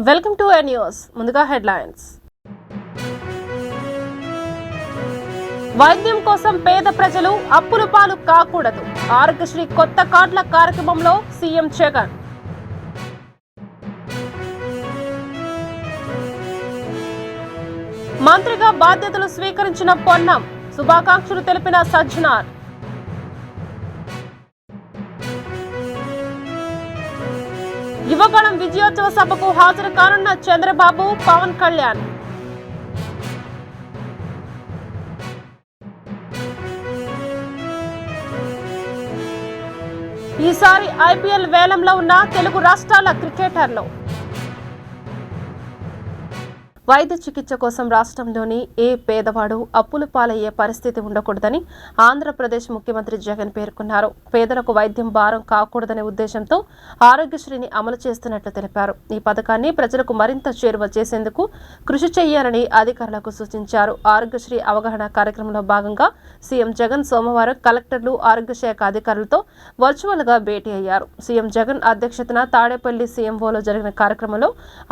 Welcome to A news. ముందుగా headlines. వైద్యం కోసం పేద ప్రజలు అప్పుల పాలు కాకూడదు. ఆరోగ్యశ్రీ కొత్త కార్డుల కార్యక్రమంలో సీఎం జగన్. మంత్రిగా బాధ్యతలు స్వీకరించిన పొన్నం. శుభాకాంక్షలు తెలిపిన సజ్జనార్. యువగణం విజయోత్సవ సభకు హాజరు కానున్న చంద్రబాబు, పవన్ కళ్యాణ్. ఈసారి ఐపీఎల్ వేలంలో ఉన్న తెలుగు రాష్ట్రాల క్రికెటర్లు. వైద్య చికిత్స కోసం రాష్ట్రంలోని ఏ పేదవాడు అప్పుల పాలయ్యే పరిస్థితి ఉండకూడదని ఆంధ్రప్రదేశ్ ముఖ్యమంత్రి జగన్ పేర్కొన్నారు. పేదలకు వైద్యం భారం కాకూడదనే ఉద్దేశంతో ఆరోగ్యశ్రీని అమలు చేస్తున్నట్లు తెలిపారు. ఈ పథకాన్ని ప్రజలకు మరింత చేరువ చేసేందుకు కృషి చేయాలని అధికారులకు సూచించారు. ఆరోగ్యశ్రీ అవగాహన కార్యక్రమంలో భాగంగా సీఎం జగన్ సోమవారం కలెక్టర్లు, ఆరోగ్య శాఖ అధికారులతో వర్చువల్ గా భేటీ అయ్యారు. సీఎం జగన్ అధ్యక్షతన తాడేపల్లి సీఎంఓలో జరిగిన కార్యక్రమంలో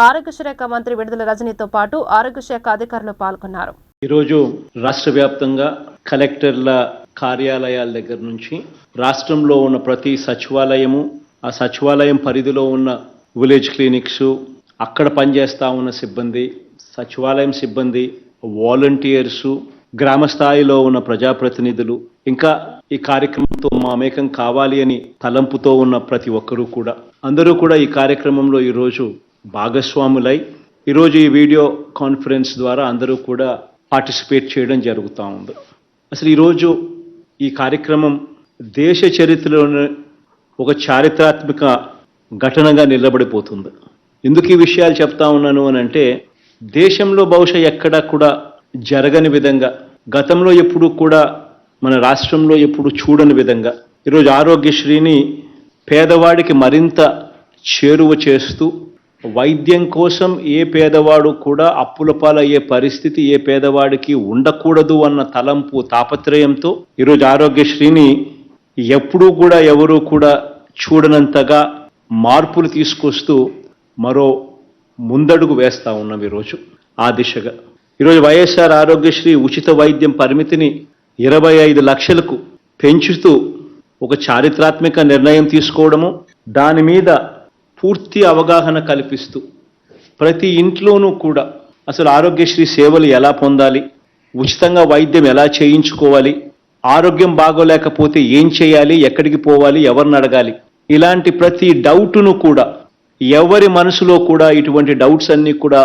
ఆరోగ్య శాఖ మంత్రి విడుదల రజనీతో పాటు ఆరోగ్య శాఖ అధికారులు పాల్గొన్నారు. ఈరోజు రాష్ట్ర వ్యాప్తంగా కలెక్టర్ల కార్యాలయాల దగ్గర నుంచి రాష్ట్రంలో ఉన్న ప్రతి సచివాలయము, ఆ సచివాలయం పరిధిలో ఉన్న విలేజ్ క్లినిక్స్, అక్కడ పనిచేస్తా ఉన్న సిబ్బంది, సచివాలయం సిబ్బంది, వాలంటీర్సు, గ్రామ స్థాయిలో ఉన్న ప్రజాప్రతినిధులు, ఇంకా ఈ కార్యక్రమంతో మమేకం కావాలి అని తలంపుతో ఉన్న ప్రతి ఒక్కరూ కూడా అందరూ కూడా ఈ కార్యక్రమంలో ఈరోజు భాగస్వాములై ఈరోజు ఈ వీడియో కాన్ఫరెన్స్ ద్వారా అందరూ కూడా పార్టిసిపేట్ చేయడం జరుగుతూ ఉంది. అసలు ఈరోజు ఈ కార్యక్రమం దేశ చరిత్రలోనే ఒక చారిత్రాత్మక ఘటనగా నిలబడిపోతుంది. ఎందుకు ఈ విషయాలు చెప్తా ఉన్నాను అని అంటే, దేశంలో బహుశా ఎక్కడా కూడా జరగని విధంగా, గతంలో ఎప్పుడు కూడా మన రాష్ట్రంలో ఎప్పుడు చూడని విధంగా ఈరోజు ఆరోగ్యశ్రీని పేదవాడికి మరింత చేరువ చేస్తూ, వైద్యం కోసం ఏ పేదవాడు కూడా అప్పుల పాలయ్యే పరిస్థితి ఏ పేదవాడికి ఉండకూడదు అన్న తలంపు, తాపత్రయంతో ఈరోజు ఆరోగ్యశ్రీని ఎప్పుడూ కూడా ఎవరూ కూడా చూడనంతగా మార్పులు తీసుకొస్తూ మరో ముందడుగు వేస్తా ఉన్నాం ఈరోజు ఆ దిశగా. ఈరోజు వైఎస్ఆర్ ఆరోగ్యశ్రీ ఉచిత వైద్యం పరిమితిని 25 లక్షలకు పెంచుతూ ఒక చారిత్రాత్మక నిర్ణయం తీసుకోవడము, దాని మీద పూర్తి అవగాహన కల్పిస్తూ ప్రతి ఇంట్లోనూ కూడా అసలు ఆరోగ్యశ్రీ సేవలు ఎలా పొందాలి, ఉచితంగా వైద్యం ఎలా చేయించుకోవాలి, ఆరోగ్యం బాగోలేకపోతే ఏం చేయాలి, ఎక్కడికి పోవాలి, ఎవరిని అడగాలి, ఇలాంటి ప్రతి డౌటును కూడా ఎవరి మనసులో కూడా ఇటువంటి డౌట్స్ అన్నీ కూడా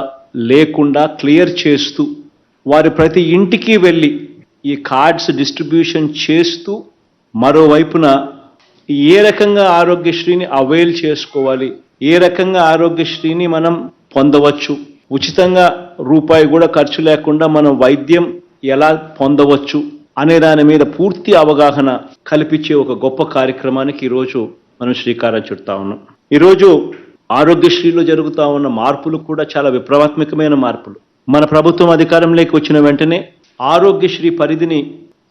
లేకుండా క్లియర్ చేస్తూ వారి ప్రతి ఇంటికి వెళ్ళి ఈ కార్డ్స్ డిస్ట్రిబ్యూషన్ చేస్తూ, మరోవైపున ఏ రకంగా ఆరోగ్యశ్రీని అవైల్ చేసుకోవాలి, ఏ రకంగా ఆరోగ్యశ్రీని మనం పొందవచ్చు, ఉచితంగా రూపాయి కూడా ఖర్చు లేకుండా మనం వైద్యం ఎలా పొందవచ్చు అనే దాని మీద పూర్తి అవగాహన కల్పించే ఒక గొప్ప కార్యక్రమానికి ఈరోజు మనం శ్రీకారం చుడతా ఉన్నాం. ఈరోజు ఆరోగ్యశ్రీలో జరుగుతూ ఉన్న మార్పులు కూడా చాలా విప్లవాత్మకమైన మార్పులు. మన ప్రభుత్వం అధికారంలోకి వచ్చిన వెంటనే ఆరోగ్యశ్రీ పరిధిని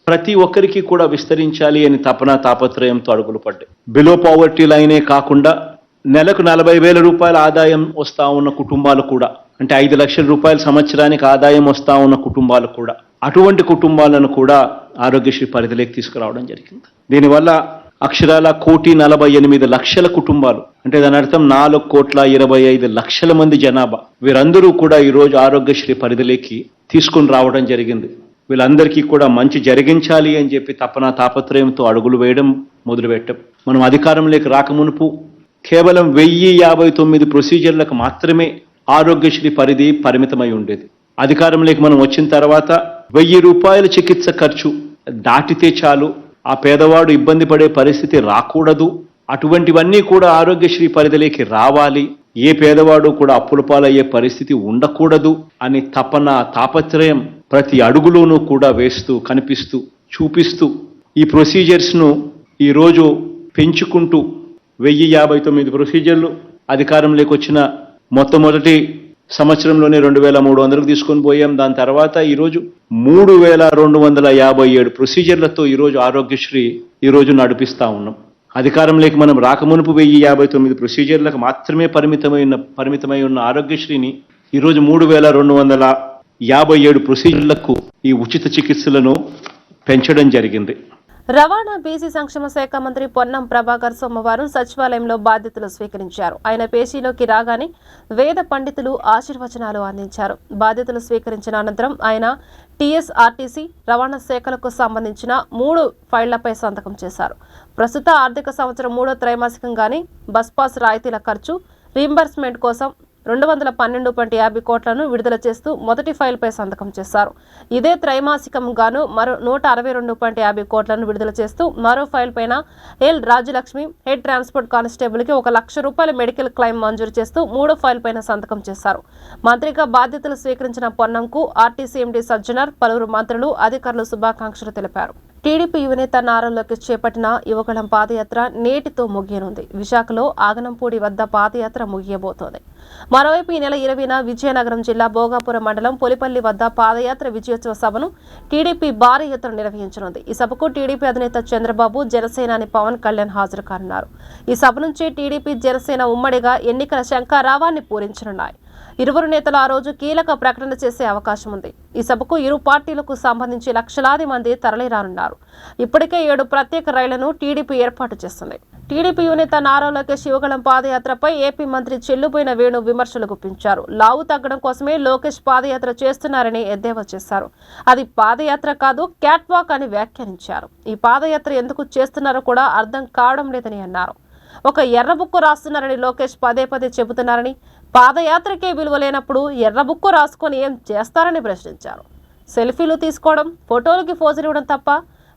ప్రతి ఒక్కరికి కూడా విస్తరించాలి అని తాపత్రయంతో అడుగులు పడ్డాయి. బిలో పావర్టీ లైనే కాకుండా నెలకు 40,000 రూపాయల ఆదాయం వస్తూ ఉన్న కుటుంబాలు కూడా, అంటే 5 లక్షల రూపాయల సంవత్సరానికి ఆదాయం వస్తూ ఉన్న కుటుంబాలు కూడా, అటువంటి కుటుంబాలను కూడా ఆరోగ్యశ్రీ పరిధిలోకి తీసుకురావడం జరిగింది. దీనివల్ల అక్షరాల 1,48,00,000 కుటుంబాలు, అంటే దాని అర్థం 4,25,00,000 మంది జనాభా, వీరందరూ కూడా ఈరోజు ఆరోగ్యశ్రీ పరిధిలోకి తీసుకుని రావడం జరిగింది. వీళ్ళందరికీ కూడా మంచి జరిగించాలి అని చెప్పి తాపత్రయంతో అడుగులు వేయడం మొదలుపెట్టాం. మనం అధికారంలోకి రాకమునుపు కేవలం 1,059 ప్రొసీజర్లకు మాత్రమే ఆరోగ్యశ్రీ పరిధి పరిమితమై ఉండేది. అధికారంలోకి మనం వచ్చిన తర్వాత 1,000 రూపాయల చికిత్స ఖర్చు దాటితే చాలు, ఆ పేదవాడు ఇబ్బంది పడే పరిస్థితి రాకూడదు, అటువంటివన్నీ కూడా ఆరోగ్యశ్రీ పరిధిలోకి రావాలి, ఏ పేదవాడు కూడా అప్పుల పాలయ్యే పరిస్థితి ఉండకూడదు అని తాపత్రయం ప్రతి అడుగులోనూ కూడా వేస్తూ, కనిపిస్తూ, చూపిస్తూ ఈ ప్రొసీజర్స్ను ఈరోజు పెంచుకుంటూ 1,059 ప్రొసీజర్లు అధికారంలోకి వచ్చిన మొట్టమొదటి సంవత్సరంలోనే 2,300కు తీసుకొని పోయాం. దాని తర్వాత ఈరోజు 3,257 ప్రొసీజర్లతో ఈరోజు ఆరోగ్యశ్రీ ఈరోజు నడిపిస్తూ ఉన్నాం. అధికారంలోకి మనం రాకమునుపు 1059 ప్రొసీజర్లకు మాత్రమే పరిమితమై ఉన్న ఆరోగ్యశ్రీని ఈరోజు 3257 ప్రొసీజర్లకు ఈ ఉచిత చికిత్సలను పెంచడం జరిగింది. రవాణా బీసీ సంక్షేమ శాఖ మంత్రి పొన్నం ప్రభాకర్ సోమవారం సచివాలయంలో బాధ్యతలు స్వీకరించారు. ఆయన పేషీలోకి రాగానే వేద పండితులు ఆశీర్వచనాలు అందించారు. బాధ్యతలు స్వీకరించిన అనంతరం ఆయన టీఎస్ఆర్టీసీ రవాణా శాఖలకు సంబంధించిన 3 ఫైళ్లపై సంతకం చేశారు. ప్రస్తుత ఆర్థిక సంవత్సరం 3వ త్రైమాసికంగానే బస్ పాస్ రాయితీల ఖర్చు రీంబర్స్మెంట్ కోసం 212.50 కోట్లను విడుదల చేస్తూ మొదటి ఫైల్పై సంతకం చేశారు. ఇదే త్రైమాసికం గాను మరో 162.50 కోట్లను విడుదల చేస్తూ మరో ఫైల్ పైన L Rajalakshmi head transport constable కి 1 లక్ష రూపాయల మెడికల్ క్లెయిమ్ మంజూరు చేస్తూ 3వ ఫైల్ పైన సంతకం చేశారు. మంత్రిగా బాధ్యతలు స్వీకరించిన పొన్నంకు ఆర్టీసీ ఎండీ సజ్జనర్, పలువురు మంత్రులు, అధికారులు శుభాకాంక్షలు తెలిపారు. టీడీపీ యువనేత నారా లోకేష్ చేపట్టిన యువగళం పాదయాత్ర నేటితో ముగియనుంది. విశాఖలో ఆగనంపూడి వద్ద పాదయాత్ర ముగియబోతోంది. మరోవైపు ఈ నెల 20న విజయనగరం జిల్లా భోగాపురం మండలం పొలిపల్లి వద్ద పాదయాత్ర విజయోత్సవ సభను టీడీపీ భారీ ఎత్తున నిర్వహించనుంది. ఈ సభకు టీడీపీ అధినేత చంద్రబాబు, జనసేనాని పవన్ కళ్యాణ్ హాజరు కానున్నారు. ఈ సభ నుంచి టీడీపీ, జనసేన ఉమ్మడిగా ఎన్నికల శంఖారావాన్ని పూరించనున్నాయి. ఇరువురు నేతలు ఆ రోజు కీలక ప్రకటన చేసే అవకాశం ఉంది. ఈ సభకు ఇరు పార్టీలకు సంబంధించి లక్షలాది మంది తరలిరానున్నారు. ఇప్పటికే 7 ప్రత్యేక రైళ్లను టీడీపీ ఏర్పాటు చేస్తుంది. టీడీపీ యువనేత నారా లోకేష్ యువగళం పాదయాత్రపై ఏపీ మంత్రి చెల్లుబోయిన వేణు విమర్శలు గుప్పించారు. లావు తగ్గడం కోసమే లోకేష్ పాదయాత్ర చేస్తున్నారని ఎద్దేవా చేశారు. అది పాదయాత్ర కాదు, క్యాట్ వాక్ అని వ్యాఖ్యానించారు. ఈ పాదయాత్ర ఎందుకు చేస్తున్నారో కూడా అర్థం కావడం లేదని అన్నారు. ఒక ఎర్రబుక్కు రాస్తున్నారని లోకేష్ పదే చెబుతున్నారని, పాదయాత్రకే విలువ లేనప్పుడు ఎర్రబుక్కు రాసుకొని ఏం చేస్తారని ప్రశ్నించారు. సెల్ఫీలు తీసుకోవడం, ఫోటోలకి ఫోజులు ఇవ్వడం తప్ప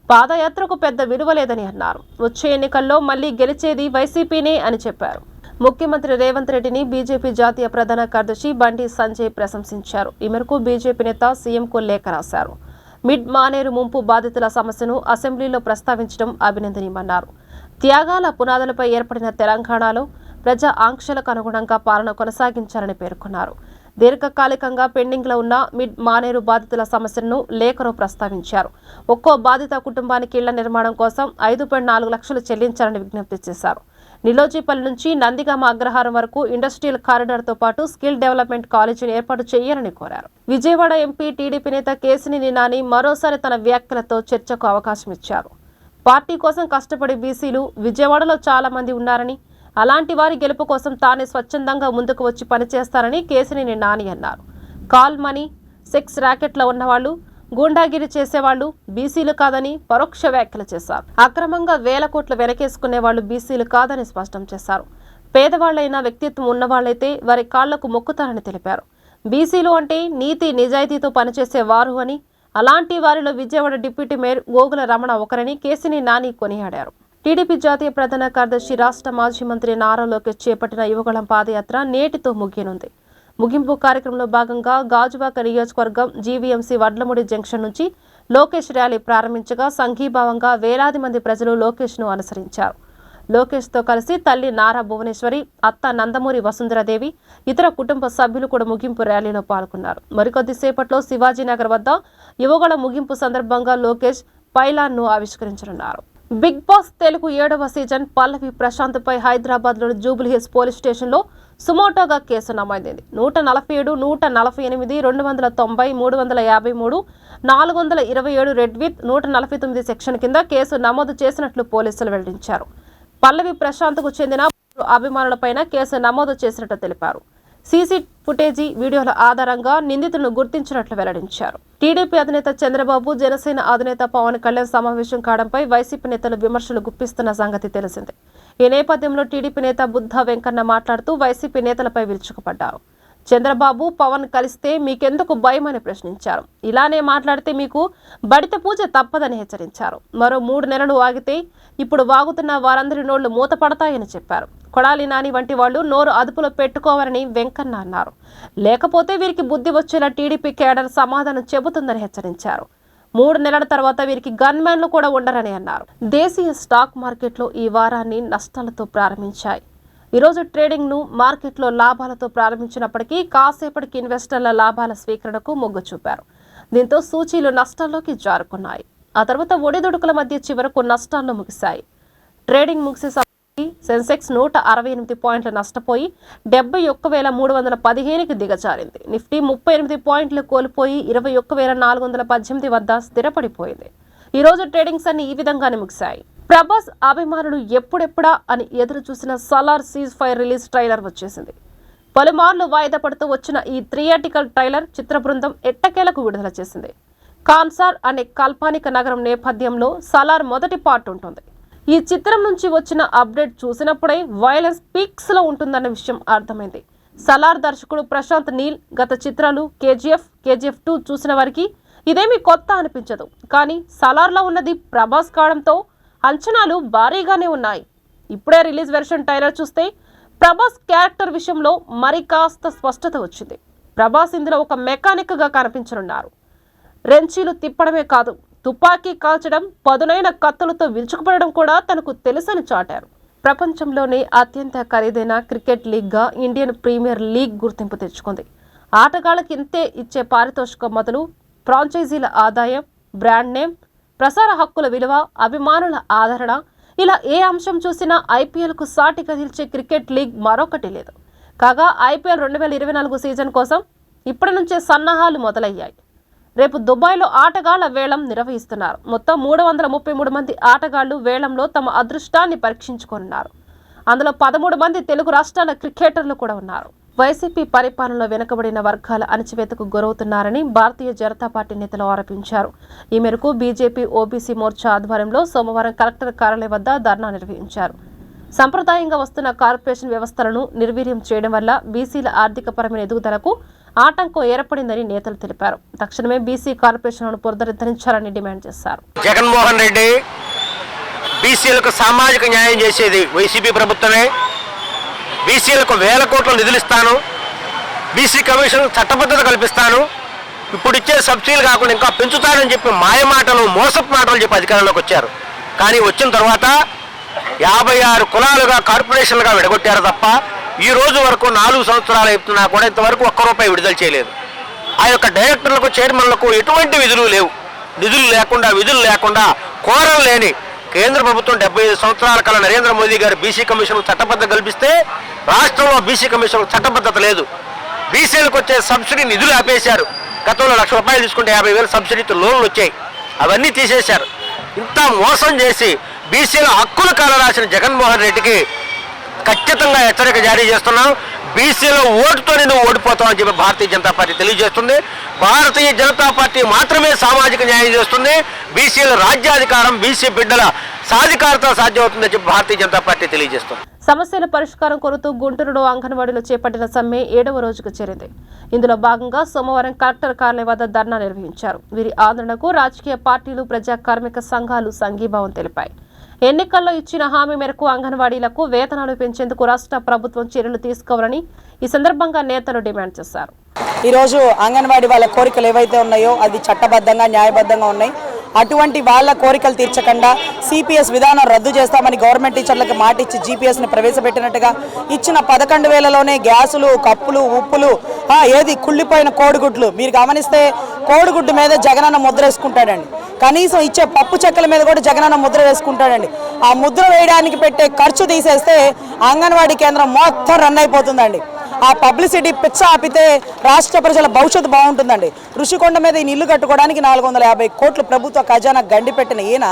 పాదయాత్రకు పెద్ద విలువ లేదని అన్నారు. వచ్చే ఎన్నికల్లో మళ్లీ గెలిచేది వైసీపీనే అని చెప్పారు. ముఖ్యమంత్రి రేవంత్ రెడ్డిని బీజేపీ జాతీయ ప్రధాన కార్యదర్శి బండి సంజయ్ ప్రశంసించారు. ఈ మేరకు బీజేపీ నేత సీఎంకు లేఖ రాశారు. మిడ్ మానేరు ముంపు బాధితుల సమస్యను అసెంబ్లీలో ప్రస్తావించడం అభినందనీయమన్నారు. త్యాగాల పునాదులపై ఏర్పడిన తెలంగాణలో ప్రజా ఆంక్షలకు అనుగుణంగా పాలన కొనసాగించాలని పేర్కొన్నారు. దీర్ఘకాలికంగా పెండింగ్లో ఉన్న మిడ్ మానేరు బాధితుల సమస్యలను లేఖలో ప్రస్తావించారు. ఒక్కో బాధిత కుటుంబానికి ఇళ్ల నిర్మాణం కోసం 5.4 లక్షలు చెల్లించాలని విజ్ఞప్తి చేశారు. నిలోజీపల్లి నుంచి నందిగామ అగ్రహారం వరకు ఇండస్ట్రియల్ కారిడార్తో పాటు స్కిల్ డెవలప్మెంట్ కాలేజీని ఏర్పాటు చేయాలని కోరారు. విజయవాడ ఎంపీ టీడీపీ నేత కేశినేని నాని మరోసారి తన వ్యాఖ్యలతో చర్చకు అవకాశం ఇచ్చారు. పార్టీ కోసం కష్టపడే బీసీలు విజయవాడలో చాలా మంది ఉన్నారని, అలాంటి వారి గెలుపు కోసం తానే స్వచ్ఛందంగా ముందుకు వచ్చి పనిచేస్తారని కేశినేని నాని అన్నారు. కాల్ మనీ, సెక్స్ ర్యాకెట్లో ఉన్నవాళ్లు, గూండాగిరి చేసేవాళ్లు బీసీలు కాదని పరోక్ష వ్యాఖ్యలు చేశారు. అక్రమంగా వేల కోట్లు వెనకేసుకునే వాళ్లు బీసీలు కాదని స్పష్టం చేశారు. పేదవాళ్లైనా వ్యక్తిత్వం ఉన్నవాళ్లైతే వారి కాళ్లకు మొక్కుతారని తెలిపారు. బీసీలు అంటే నీతి నిజాయితీతో పనిచేసే వారు అని, అలాంటి వారిలో విజయవాడ డిప్యూటీ మేయర్ గోగుల రమణ ఒకరని కేశినేని నాని కొనియాడారు. టీడీపీ జాతీయ ప్రధాన కార్యదర్శి, రాష్ట్ర మాజీ మంత్రి నారా లోకేష్ చేపట్టిన యువగళం పాదయాత్ర నేటితో ముగియనుంది. ముగింపు కార్యక్రమంలో భాగంగా గాజువాక నియోజకవర్గం జీవీఎంసీ వడ్లమూడి జంక్షన్ నుంచి లోకేష్ ర్యాలీ ప్రారంభించగా సంఘీభావంగా వేలాది మంది ప్రజలు లోకేష్ను అనుసరించారు. లోకేష్తో కలిసి తల్లి నారా భువనేశ్వరి, అత్త నందమూరి వసుంధరాదేవి, ఇతర కుటుంబ సభ్యులు కూడా ముగింపు ర్యాలీలో పాల్గొన్నారు. మరికొద్దిసేపట్లో శివాజీనగర్ వద్ద యువగళం ముగింపు సందర్భంగా లోకేష్ పైలాన్ను ఆవిష్కరించనున్నారు. బిగ్ బాస్ తెలుగు 7వ సీజన్ పల్లవి ప్రశాంత్ పై హైదరాబాద్లోని జూబ్లీహిల్స్ పోలీస్ స్టేషన్లో సుమోటోగా కేసు నమోదైంది. 147, 148, 290, 353, 427 రెడ్ విత్ 149 సెక్షన్ కింద కేసు నమోదు చేసినట్లు పోలీసులు వెల్లడించారు. పల్లవి ప్రశాంత్కు చెందిన అభిమానులపైన కేసు నమోదు చేసినట్లు తెలిపారు. సీసీ ఫుటేజీ వీడియోల ఆధారంగా నిందితులను గుర్తించినట్లు వెల్లడించారు. టీడీపీ అధినేత చంద్రబాబు, జనసేన అధినేత పవన్ కళ్యాణ్ సమావేశం కావడంపై వైసీపీ నేతలు విమర్శలు గుప్పిస్తున్న సంగతి తెలిసిందే. ఈ నేపథ్యంలో టీడీపీ నేత బుద్ధ వెంకన్న మాట్లాడుతూ వైసీపీ నేతలపై విరుచుకుపడ్డారు. చంద్రబాబు, పవన్ కలిస్తే మీకెందుకు భయం అని ప్రశ్నించారు. ఇలానే మాట్లాడితే మీకు బడిత పూజ తప్పదని హెచ్చరించారు. మరో 3 నెలలు ఆగితే ఇప్పుడు వాగుతున్న వారందరి నోళ్లు మూతపడతాయని చెప్పారు. కొడాలి నాని వంటి వాళ్లు నోరు అదుపులో పెట్టుకోవాలని వెంకన్న అన్నారు. లేకపోతే వీరికి బుద్ధి వచ్చేలా టీడీపీ కేడర్ సమాధానం చెబుతుందని హెచ్చరించారు. 3 నెలల తర్వాత వీరికి గన్మ్యాన్లు కూడా ఉండరని అన్నారు. దేశీయ స్టాక్ మార్కెట్లు ఈ వారాన్ని నష్టాలతో ప్రారంభించాయి. ఈరోజు ట్రేడింగ్ ను మార్కెట్లో లాభాలతో ప్రారంభించినప్పటికీ కాసేపటికి ఇన్వెస్టర్ల లాభాల స్వీకరణకు మొగ్గు చూపారు. దీంతో సూచీలు నష్టాల్లోకి జారుకున్నాయి. ఆ తర్వాత ఒడిదుడుకుల మధ్య చివరకు నష్టాల్లో ముగిశాయి. ట్రేడింగ్ ముగిసే సమయానికి సెన్సెక్స్ 168 పాయింట్లు నష్టపోయి 71,315కి దిగజారింది. నిఫ్టీ 38 పాయింట్లు కోల్పోయి 21,418 వద్ద స్థిరపడిపోయింది. ఈ రోజు ట్రేడింగ్స్ అన్ని ఈ విధంగానే ముగిశాయి. ప్రభాస్ అభిమానులు ఎప్పుడెప్పుడా అని ఎదురు చూసిన Salaar cease fire release trailer వచ్చేసింది. పలుమార్లు వాయిదా పడుతూ వచ్చిన ఈ థియేటికల్ ట్రైలర్ చిత్ర బృందం ఎట్టకేలకు విడుదల చేసింది. కాన్సార్ అనే కాల్పనిక నగరం నేపథ్యంలో సలార్ మొదటి పార్ట్ ఉంటుంది. ఈ చిత్రం నుంచి వచ్చిన అప్డేట్ చూసినప్పుడే వైలెన్స్ పీక్స్ లో ఉంటుందన్న విషయం అర్థమైంది. సలార్ దర్శకుడు ప్రశాంత్ నీల్ గత చిత్రాలు కేజీఎఫ్ 2 చూసిన వారికి ఇదేమీ కొత్త అనిపించదు. కానీ సలార్లో ఉన్నది ప్రభాస్ కావడంతో అంచనాలు భారీగానే ఉన్నాయి. ఇప్పుడే రిలీజ్ వెర్షన్ ట్రైలర్ చూస్తే ప్రభాస్ క్యారెక్టర్ విషయంలో మరి కాస్త స్పష్టత వచ్చింది. ప్రభాస్ ఇందులో ఒక మెకానిక్ గా కనిపించనున్నారు. రెంచీలు తిప్పడమే కాదు, తుపాకీ కాల్చడం, పదునైన కత్తులతో విరుచుకుపడడం కూడా తనకు తెలుసని చాటారు. ప్రపంచంలోనే అత్యంత ఖరీదైన క్రికెట్ లీగ్గా ఇండియన్ ప్రీమియర్ లీగ్ గుర్తింపు తెచ్చుకుంది. ఆటగాళ్లకి ఇంతే ఇచ్చే పారితోషికం మొదలు ఫ్రాంచైజీల ఆదాయం, బ్రాండ్ నేమ్, ప్రసార హక్కుల విలువ, అభిమానుల ఆదరణ, ఇలా ఏ అంశం చూసినా ఐపీఎల్కు సాటిగా నిలిచే క్రికెట్ లీగ్ మరొకటి లేదు. కాగా ఐపీఎల్ 2024 సీజన్ కోసం ఇప్పటి నుంచే సన్నాహాలు మొదలయ్యాయి. రేపు దుబాయ్లో ఆటగాళ్ల వేలం నిర్వహిస్తున్నారు. మొత్తం 333 మంది ఆటగాళ్లు వేలంలో తమ అదృష్టాన్ని పరీక్షించుకోనున్నారు. అందులో 13 మంది తెలుగు రాష్ట్రాల క్రికెటర్లు కూడా ఉన్నారు. వైసీపీ పరిపాలనలో వెనుకబడిన వర్గాల అణచివేతకు గురవుతున్నారని భారతీయ జనతా పార్టీ నేతలు ఆరోపించారు. ఈ మేరకు బీజేపీ ఓబీసీ మోర్చా ఆధ్వర్యంలో సోమవారం కలెక్టర్ కార్యాలయం వద్ద ధర్నా నిర్వహించారు. సంప్రదాయంగా వస్తున్న కార్పొరేషన్ వ్యవస్థలను నిర్వీర్యం చేయడం వల్ల బీసీల ఆర్థికపరమైన ఎదుగుదలకు ఆటంకం ఏర్పడిందని నేతలు తెలిపారు. తక్షణమే బీసీ కార్పొరేషన్లను పునరుద్ధరించాలని డిమాండ్ చేశారు. జగన్మోహన్ రెడ్డి బీసీలకు సామాజిక న్యాయం చేసేది వైసీపీ ప్రభుత్వమే. బీసీలకు వేల కోట్ల నిధులు ఇస్తాను, బీసీ కమిషన్ చట్టబద్ధత కల్పిస్తాను, ఇప్పుడు ఇచ్చే సబ్సిడీలు కాకుండా ఇంకా పెంచుతానని చెప్పి మాయమాటలు, మోసపు మాటలు చెప్పి అధికారంలోకి వచ్చారు. కానీ వచ్చిన తర్వాత 56 కులాలుగా కార్పొరేషన్లుగా విడగొట్టారు తప్ప ఈ రోజు వరకు 4 సంవత్సరాలు అవుతున్నా కూడా ఇంతవరకు ₹1 విడుదల చేయలేదు. ఆ యొక్క డైరెక్టర్లకు, చైర్మన్లకు ఎటువంటి విధులు లేవు. విధులు లేకుండా కోరం లేని కేంద్ర ప్రభుత్వం 75 సంవత్సరాల కాల నరేంద్ర మోదీ గారు బీసీ కమిషన్ చట్టబద్ధత కల్పిస్తే రాష్ట్రంలో బీసీ కమిషన్ చట్టబద్ధత లేదు. బీసీలకు వచ్చే సబ్సిడీ నిధులు ఆపేశారు. గతంలో ₹1,00,000 తీసుకుంటే 50,000 సబ్సిడీతో లోన్లు వచ్చాయి, అవన్నీ తీసేశారు. ఇంత మోసం చేసి బీసీల హక్కులు కాలరాసిన జగన్మోహన్ రెడ్డికి ఖచ్చితంగా హెచ్చరిక జారీ చేస్తున్నాం. బీసీల ఓటుతోనే నువ్వు ఓడిపోతావు అని చెప్పి భారతీయ జనతా పార్టీ తెలియజేస్తుంది. భారతీయ జనతా పార్టీ మాత్రమే సామాజిక న్యాయం చేస్తుంది. బీసీల రాజ్యాధికారం, బీసీ బిడ్డల సాధికారత సాధ్యమవుతుందని చెప్పి భారతీయ జనతా పార్టీ తెలియజేస్తుంది. సమస్యల పరిష్కారం కోరుతూ గుంటూరులో అంగన్వాడీలో చేపట్టిన సమ్మె 7వ రోజుకు చేరింది. ఇందులో భాగంగా సోమవారం కలెక్టర్ కార్యాలయం వద్ద ధర్నా నిర్వహించారు. వీరి ఆందోళనకు రాజకీయ పార్టీలు, ప్రజా కార్మిక సంఘాలు సంఘీభావం తెలిపాయి. ఎన్నికల్లో ఇచ్చిన హామీ మేరకు అంగన్వాడీలకు వేతనాలు పెంచేందుకు రాష్ట్ర ప్రభుత్వం చర్యలు తీసుకోవాలని ఈ సందర్భంగా నేతలు డిమాండ్ చేశారు. ఈరోజు అంగన్వాడీ వాళ్ళ కోరికలు ఏవైతే ఉన్నాయో అది చట్టబద్ధంగా, న్యాయబద్ధంగా ఉన్నాయి. అటువంటి వాళ్ళ కోరికలు తీర్చకుండా సిపిఎస్ విధానం రద్దు చేస్తామని గవర్నమెంట్ టీచర్లకు మాట ఇచ్చి జీపీఎస్ని ప్రవేశపెట్టినట్టుగా ఇచ్చిన 11,000లోనే గ్యాసులు, కప్పులు, ఉప్పులు, ఏది కుళ్ళిపోయిన కోడిగుడ్లు, మీరు గమనిస్తే కోడిగుడ్డు మీద జగనన్న ముద్ర వేసుకుంటాడండి. కనీసం ఇచ్చే పప్పు చెక్కల మీద కూడా జగనన్న ముద్ర వేసుకుంటాడండి. ఆ ముద్ర వేయడానికి పెట్టే ఖర్చు తీసేస్తే అంగన్వాడీ కేంద్రం మొత్తం రన్ అయిపోతుందండి. ఆ పబ్లిసిటీ పిచ్చ ఆపితే రాష్ట్ర ప్రజల భవిష్యత్తు బాగుంటుందండి. ఋషికొండ మీద ఈ ఇల్లు కట్టుకోవడానికి 450 కోట్లు ప్రభుత్వ ఖజానా గండి పెట్టిన ఈయన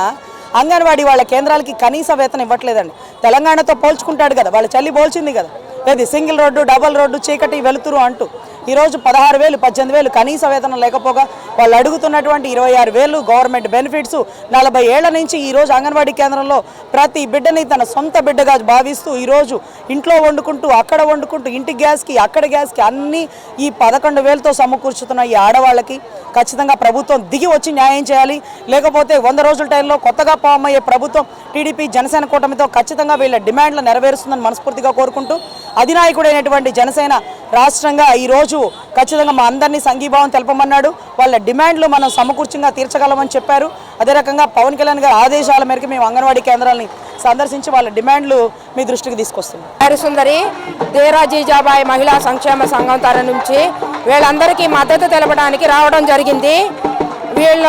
అంగన్వాడీ వాళ్ళ కేంద్రాలకి కనీస వేతనం ఇవ్వట్లేదండి. తెలంగాణతో పోల్చుకుంటాడు కదా, వాళ్ళ చల్లి పోల్చింది కదా, ఏది సింగిల్ రోడ్డు, డబల్ రోడ్డు, చీకటి, వెలుతురు అంటూ ఈరోజు 16,000, 18,000 కనీస వేతనం లేకపోగా వాళ్ళు అడుగుతున్నటువంటి 26,000 గవర్నమెంట్ బెనిఫిట్స్ 40 ఏళ్ల నుంచి ఈరోజు అంగన్వాడీ కేంద్రంలో ప్రతి బిడ్డని తన సొంత బిడ్డగా భావిస్తూ ఈరోజు ఇంట్లో వండుకుంటూ, అక్కడ వండుకుంటూ, ఇంటి గ్యాస్కి, అక్కడ గ్యాస్కి అన్నీ ఈ 11,000తో సమకూర్చుతున్న ఈ ఆడవాళ్ళకి ఖచ్చితంగా ప్రభుత్వం దిగి వచ్చి న్యాయం చేయాలి. లేకపోతే 100 రోజుల టైంలో కొత్తగా ఫామ్ అయ్యే ప్రభుత్వం టీడీపీ, జనసేన కూటమితో ఖచ్చితంగా వీళ్ళ డిమాండ్లు నెరవేరుస్తుందని మనస్ఫూర్తిగా కోరుకుంటూ అధినాయకుడైనటువంటి జనసేన రాష్ట్రంగా ఈరోజు ఖచ్చితంగా మా అందరినీ సంఘీభావం తెలపమన్నాడు. వాళ్ళ డిమాండ్లు మనం సమకూర్చంగా తీర్చగలమని చెప్పారు. అదే రకంగా పవన్ కళ్యాణ్ గారి ఆదేశాల మేరకు మేము అంగన్వాడీ కేంద్రాలని సందర్శించి వాళ్ళ డిమాండ్లు మీ దృష్టికి తీసుకొస్తున్నాం. సుందరి దేరా జీజాబాయి మహిళా సంక్షేమ సంఘం తరఫు నుంచి వీళ్ళందరికీ మద్దతు తెలపడానికి రావడం జరిగింది. వీళ్ళ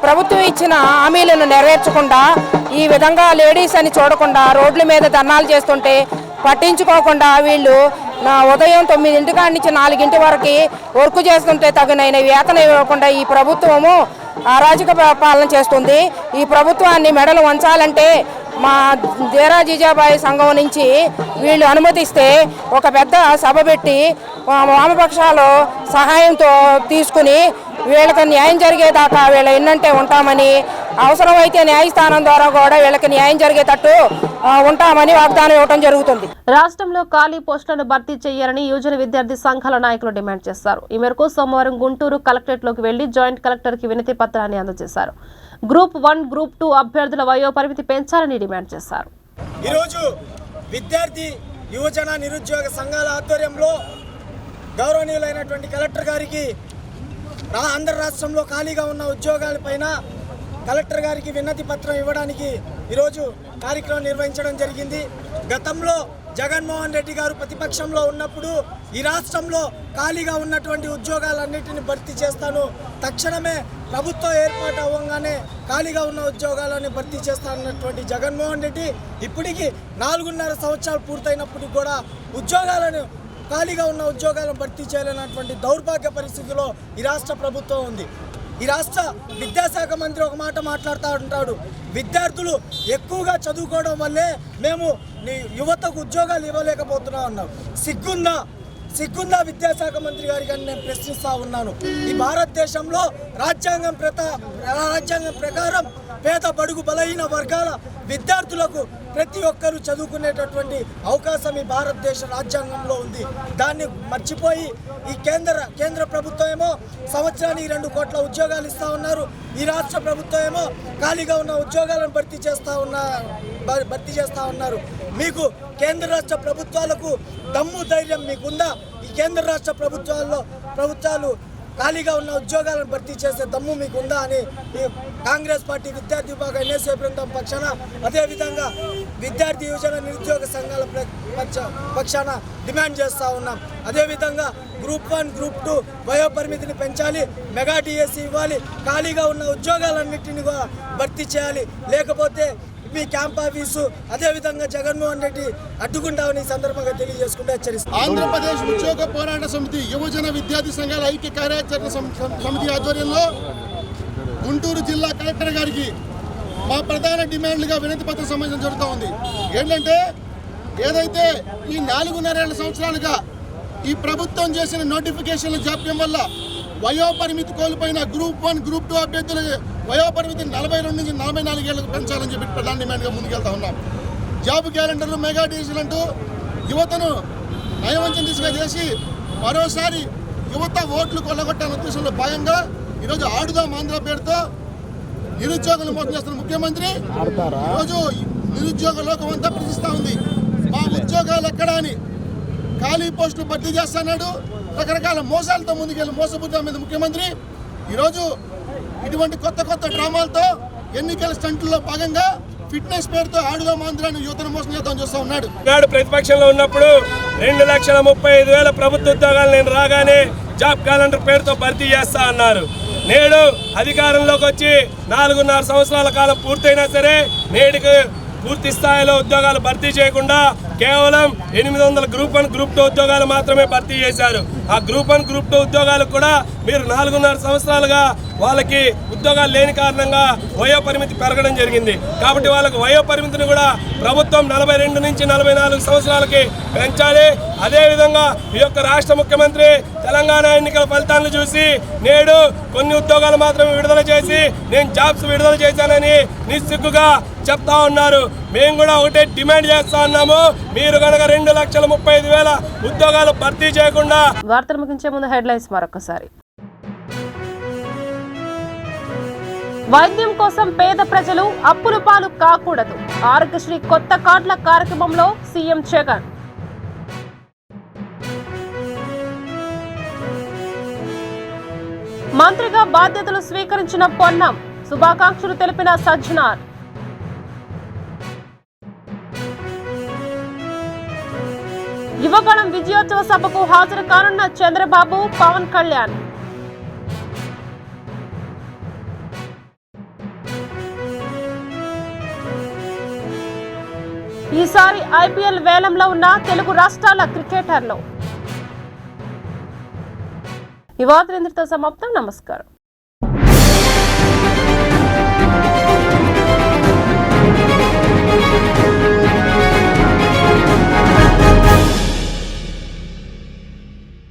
ప్రభుత్వం ఇచ్చిన హామీలను నెరవేర్చకుండా ఈ విధంగా లేడీస్ అని చూడకుండా రోడ్ల మీద ధర్నాలు చేస్తుంటే పట్టించుకోకుండా వీళ్ళు ఉదయం 9 కాడి నుంచి 4 వరకు వర్క్ చేస్తుంటే తగినైన వేతన ఇవ్వకుండా ఈ ప్రభుత్వము అరాజక పాలన చేస్తుంది. ఈ ప్రభుత్వాన్ని మెడలు వంచాలంటే మా దేరా జీజాబాయి సంఘం నుంచి వీళ్ళు అనుమతిస్తే ఒక పెద్ద సభ పెట్టి వామపక్షాలు సహాయంతో తీసుకుని వీళ్ళకి న్యాయం జరిగేదాకా వీళ్ళ ఎన్నంటే ఉంటామని, అవసరమైతే న్యాయస్థానం ద్వారా కూడా వీళ్ళకి న్యాయం జరిగేటట్టు ఉంటామని వాగ్దానం ఇవ్వడం జరుగుతుంది. రాష్ట్రంలో ఖాళీ పోస్టులను భర్తీ చేయాలని యువజన విద్యార్థి సంఘాల నాయకులు డిమాండ్ చేశారు. ఈ మేరకు సోమవారం గుంటూరు కలెక్టరేట్లోకి వెళ్లి జాయింట్ కలెక్టర్కి వినతి పత్రాన్ని అందజేశారు. గ్రూప్ 1, గ్రూప్ 2 అభ్యర్థుల వయో పరిమితి పెంచాలని డిమాండ్ చేశారు. ఈరోజు విద్యార్థి యువజన నిరుద్యోగ సంఘాల ఆధ్వర్యంలో గౌరవనీయులైనటువంటి కలెక్టర్ గారికి ఆంధ్ర రాష్ట్రంలో ఖాళీగా ఉన్న ఉద్యోగాలపైన కలెక్టర్ గారికి వినతి పత్రం ఇవ్వడానికి ఈరోజు కార్యక్రమం నిర్వహించడం జరిగింది. గతంలో జగన్మోహన్ రెడ్డి గారు ప్రతిపక్షంలో ఉన్నప్పుడు ఈ రాష్ట్రంలో ఖాళీగా ఉన్నటువంటి ఉద్యోగాలన్నింటినీ భర్తీ చేస్తాను, తక్షణమే ప్రభుత్వం ఏర్పాటు అవ్వగానే ఖాళీగా ఉన్న ఉద్యోగాలను భర్తీ చేస్తానన్నటువంటి జగన్మోహన్ రెడ్డి ఇప్పటికీ 4.5 సంవత్సరాలు పూర్తయినప్పటికీ కూడా ఖాళీగా ఉన్న ఉద్యోగాలను భర్తీ చేయాలన్నటువంటి దౌర్భాగ్య పరిస్థితిలో ఈ రాష్ట్ర ప్రభుత్వం ఉంది. ఈ రాష్ట్ర విద్యాశాఖ మంత్రి ఒక మాట మాట్లాడుతూ ఉంటాడు, విద్యార్థులు ఎక్కువగా చదువుకోవడం వల్లే మేము యువతకు ఉద్యోగాలు ఇవ్వలేకపోతున్నాం అన్నాం. సిగ్గుందా విద్యాశాఖ మంత్రి గారికి అని నేను ప్రశ్నిస్తూ ఉన్నాను. ఈ భారతదేశంలో రాజ్యాంగం ప్రకారం పేద బడుగు బలహీన వర్గాల విద్యార్థులకు ప్రతి ఒక్కరూ చదువుకునేటటువంటి అవకాశం ఈ భారతదేశ రాజ్యాంగంలో ఉంది. దాన్ని మర్చిపోయి ఈ కేంద్ర ప్రభుత్వం ఏమో సంవత్సరానికి 2 కోట్ల ఉద్యోగాలు ఇస్తూ ఉన్నారు. ఈ రాష్ట్ర ప్రభుత్వం ఏమో ఖాళీగా ఉన్న ఉద్యోగాలను భర్తీ చేస్తూ ఉన్నారు. మీకు కేంద్ర రాష్ట్ర ప్రభుత్వాలకు దమ్ము ధైర్యం మీకుందా? ఈ కేంద్ర రాష్ట్ర ప్రభుత్వాలు ఖాళీగా ఉన్న ఉద్యోగాలను భర్తీ చేసే దమ్ము మీకుందా అని కాంగ్రెస్ పార్టీ విద్యార్థి విభాగ ఎన్ఎస్ఏ బృందం పక్షాన, అదేవిధంగా విద్యార్థి యువజన నిరుద్యోగ సంఘాల పక్షాన డిమాండ్ చేస్తూ ఉన్నాం. అదేవిధంగా గ్రూప్ 1, గ్రూప్ 2 వయో పరిమితిని పెంచాలి, మెగా డిఎస్సి ఇవ్వాలి, ఖాళీగా ఉన్న ఉద్యోగాలన్నింటినీ కూడా భర్తీ చేయాలి. లేకపోతే మీ క్యాంప్ ఆఫీసు అదేవిధంగా జగన్మోహన్ రెడ్డి అడ్డుకుంటామని సందర్భంగా తెలియజేసుకుంటూ హెచ్చరిస్తారు. ఆంధ్రప్రదేశ్ ఉద్యోగ పోరాట సమితి యువజన విద్యార్థి సంఘాల ఐక్య కార్యాచరణ సమితి ఆధ్వర్యంలో గుంటూరు జిల్లా కలెక్టర్ గారికి మా ప్రధాన డిమాండ్లుగా వినతి పత్రం సమర్పించడం జరుగుతూ ఉంది. ఏంటంటే ఏదైతే ఈ 4.5 సంవత్సరాలుగా ఈ ప్రభుత్వం చేసిన నోటిఫికేషన్ల జాప్యం వల్ల వయోపరిమితి కోల్పోయిన గ్రూప్ 1, గ్రూప్ 2 అభ్యర్థుల వయోపరిమితి 42 నుంచి 44 ఏళ్లకు పెంచాలని చెప్పి ప్రధాన డిమాండ్గా ముందుకెళ్తా ఉన్నాం. జాబ్ క్యాలెండర్లు, మెగా డిఎస్సీలు అంటూ యువతను నయవంచన దిశగా చేసి మరోసారి యువత ఓట్లు కొల్లగొట్టాలనే ఉద్దేశంలో భాగంగా ఈరోజు ఆడుదాం ఆంధ్ర పేరుతో నిరుద్యోగులు మోసం చేస్తున్న ముఖ్యమంత్రి ఈరోజు నిరుద్యోగ లోకం అంతా ప్రశ్నిస్తూ ఉంది. మా ఉద్యోగాలు ఎక్కడా అని ఖాళీ పోస్టులు భర్తీ చేస్తున్నాడు. రకరకాల మోసాలతో ముందుకెళ్ళి మోసబుద్ధి మీద ముఖ్యమంత్రి ఈరోజు ఇటువంటి కొత్త డ్రామాలతో ఎన్నికల స్టంట్లో భాగంగా ఫిట్నెస్ పేరుతో ఆడుదాం ఆంధ్రాన్ని యువతను మోసం చేద్దాం చూస్తూ ఉన్నాడు. నాడు ప్రతిపక్షంలో ఉన్నప్పుడు 2,35,000 ప్రభుత్వ ఉద్యోగాలు నేను రాగానే జాబ్ క్యాలెండర్ పేరుతో భర్తీ చేస్తా అన్నారు. నేడు అధికారంలోకి వచ్చి 4.5 సంవత్సరాల కాలం పూర్తయినా సరే నేటికి పూర్తి స్థాయిలో ఉద్యోగాలు భర్తీ చేయకుండా కేవలం 800 గ్రూప్ 1, గ్రూప్ 2 ఉద్యోగాలు మాత్రమే భర్తీ చేశారు. ఆ గ్రూప్ 1, గ్రూప్ 2 ఉద్యోగాలకు కూడా మీరు 4.5 సంవత్సరాలుగా వాళ్ళకి ఉద్యోగాలు లేని కారణంగా వయో పరిమితి పెరగడం జరిగింది. కాబట్టి వాళ్ళకి వయో పరిమితిని కూడా ప్రభుత్వం 42 నుంచి 44 సంవత్సరాలకి పెంచాలి. అదేవిధంగా ఈ యొక్క రాష్ట్ర ముఖ్యమంత్రి తెలంగాణ ఎన్నికల ఫలితాలను చూసి నేడు కొన్ని ఉద్యోగాలు మాత్రమే విడుదల చేసి నేను జాబ్స్ విడుదల చేశానని నిస్సిగ్గుగా చెప్తా ఉన్నారు. మేము కూడా ఒకటే డిమాండ్ చేస్తా ఉన్నాము, మీరు కనుక 2,35,000 ఉద్యోగాలు భర్తీ చేయకుండా. వార్తలు ముగించే ముందు హెడ్లైన్స్ మరొకసారి. వైద్యం కోసం పేద ప్రజలు అప్పుల పాలు కాకూడదు. ఆరోగ్యశ్రీ కొత్త కార్డుల కార్యక్రమంలో సీఎం జగన్. మంత్రిగా బాధ్యతలు స్వీకరించిన పొన్నం, శుభాకాంక్షలు తెలిపిన సజ్జనార్. యువగళం విజయోత్సవ సభకు హాజరు కానున్న చంద్రబాబు, పవన్ కళ్యాణ్. ఈసారి ఐపీఎల్ వేలంలో ఉన్న తెలుగు రాష్ట్రాల క్రికెటర్లు. ఈ వార్తలు ఇంతటితో సమాప్తం. నమస్కారం.